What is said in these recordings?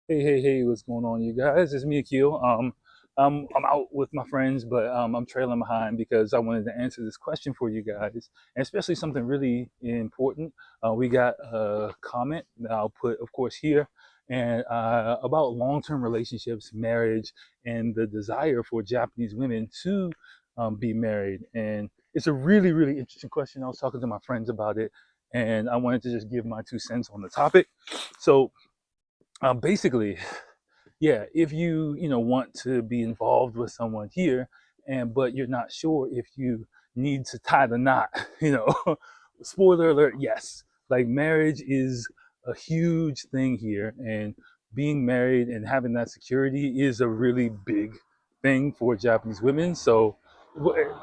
Hey, what's going on, you guys? It's me, Akil. I'm out with my friends, but I'm trailing behind because I wanted to answer this question for you guys, and especially something really important. We got a comment that I'll put, of course, here, and about long-term relationships, marriage, and the desire for Japanese women to be married. And it's a really, really interesting question. I was talking to my friends about it, and I wanted to just give my 2 cents on the topic. So basically, yeah, if you want to be involved with someone here, and but you're not sure if you need to tie the knot, spoiler alert, yes, like marriage is a huge thing here, and being married and having that security is a really big thing for Japanese women. So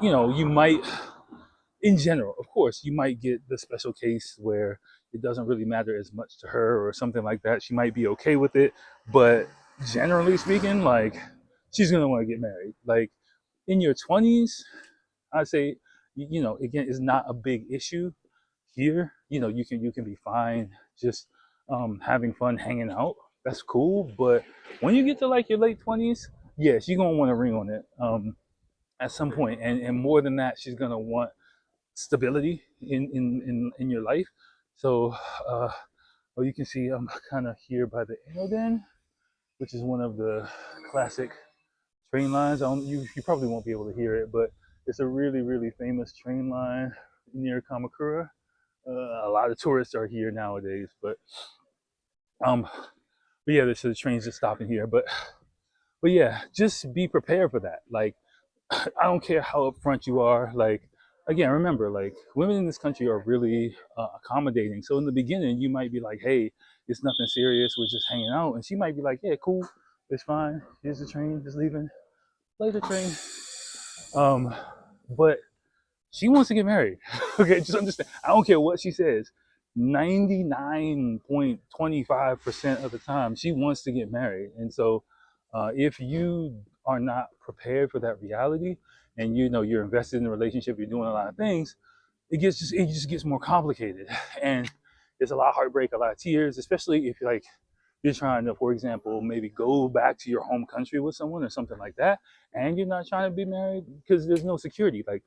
you might, in general, of course, you might get the special case where it doesn't really matter as much to her or something like that. She might be okay with it, but generally speaking, like she's gonna want to get married. Like in your 20s, I'd say, again, it's not a big issue here. You can be fine just having fun, hanging out. That's cool. But when you get to like your late 20s, yes, you're gonna want a ring on it at some point, and more than that, she's gonna want stability in your life. So, uh, well, you can see I'm kind of here by the Enoden, which is one of the classic train lines. You probably won't be able to hear it, but it's a really, really famous train line near Kamakura. A lot of tourists are here nowadays, um, but yeah, there's the trains just stopping here. But yeah, just be prepared for that. Like I don't care how upfront you are. Like, again, remember, like, women in this country are really accommodating. So in the beginning, you might be like, "Hey, it's nothing serious. We're just hanging out," and she might be like, "Yeah, cool, it's fine. Here's the train, just leaving. Later, train." Um, but she wants to get married. Okay, just understand. I don't care what she says. 99.25% of the time, she wants to get married, and so if you are not prepared for that reality, and you're invested in the relationship, you're doing a lot of things, it just gets more complicated, and there's a lot of heartbreak, a lot of tears, especially if you're trying to, for example, maybe go back to your home country with someone or something like that, and you're not trying to be married because there's no security. Like,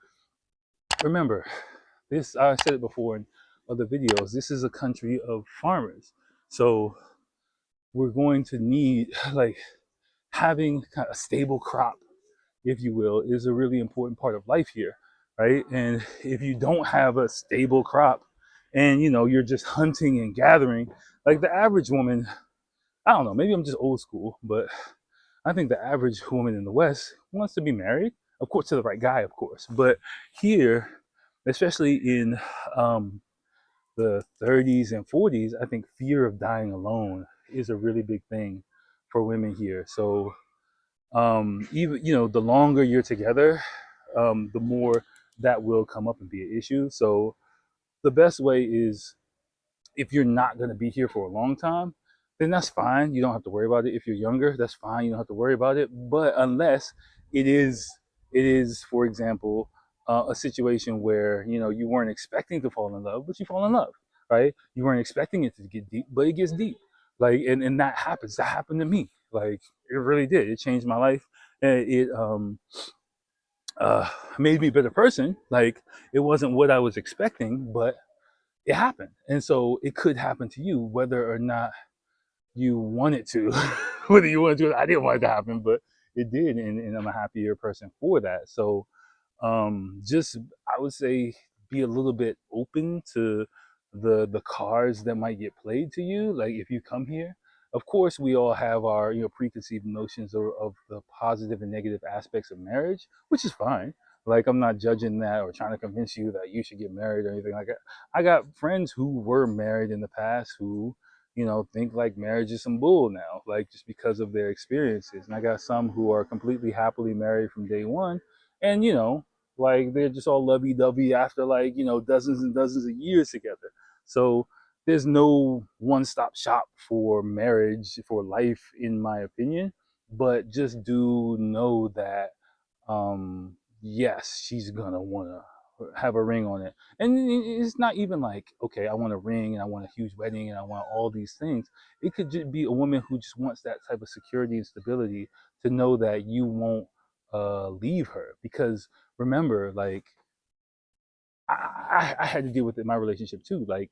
remember, this I said it before in other videos. This is a country of farmers, so we're going to need like having kind of a stable crop, if you will, is a really important part of life here, right? And if you don't have a stable crop, and you're just hunting and gathering, like the average woman, I don't know, maybe I'm just old school, but I think the average woman in the West wants to be married, of course, to the right guy, of course. But here, especially in um, the 30s and 40s, I think fear of dying alone is a really big thing for women here. So even the longer you're together, the more that will come up and be an issue. So the best way is, if you're not going to be here for a long time, then that's fine. You don't have to worry about it. If you're younger, that's fine. You don't have to worry about it. But unless it is, for example, a situation where you weren't expecting to fall in love, but you fall in love, right? You weren't expecting it to get deep, but it gets deep. Like, and that happens. That happened to me. Like, it really did. It changed my life, and it uh, made me a better person. Like, it wasn't what I was expecting, but it happened. And so it could happen to you whether or not you want it to. Whether you want to, I didn't want it to happen, but it did, and I'm a happier person for that. So just, I would say, be a little bit open to the cards that might get played to you. Like, if you come here, of course we all have our preconceived notions of the positive and negative aspects of marriage, which is fine. Like, I'm not judging that or trying to convince you that you should get married or anything like that. I got friends who were married in the past who think like marriage is some bull now, like, just because of their experiences. And I got some who are completely happily married from day one, and like, they're just all lovey-dovey after, like, dozens and dozens of years together. So there's no one-stop shop for marriage, for life, in my opinion. But just do know that, yes, she's gonna wanna have a ring on it. And it's not even like, okay, I want a ring and I want a huge wedding and I want all these things. It could just be a woman who just wants that type of security and stability to know that you won't leave her. Because remember, like, I had to deal with it in my relationship too. Like,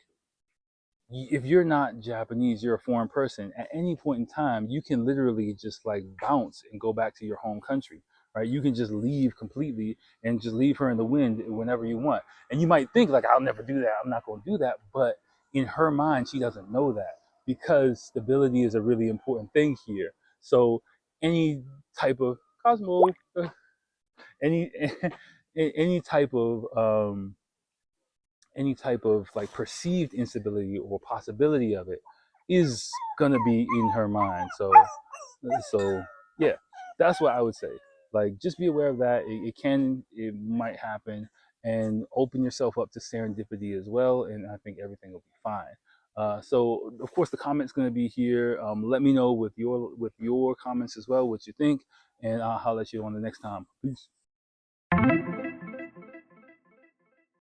if you're not Japanese, you're a foreign person. At any point in time, you can literally just like bounce and go back to your home country, right? You can just leave completely and just leave her in the wind whenever you want. And you might think like, I'll never do that. I'm not going to do that. But in her mind, she doesn't know that, because stability is a really important thing here. So any type of Cosmo, any any type of like perceived instability or possibility of it is gonna be in her mind. So yeah, that's what I would say. Like, just be aware of that. It might happen, and open yourself up to serendipity as well. And I think everything will be fine. So of course the comments going to be here. Let me know with your comments as well what you think, and I'll holler at you on the next time. Peace.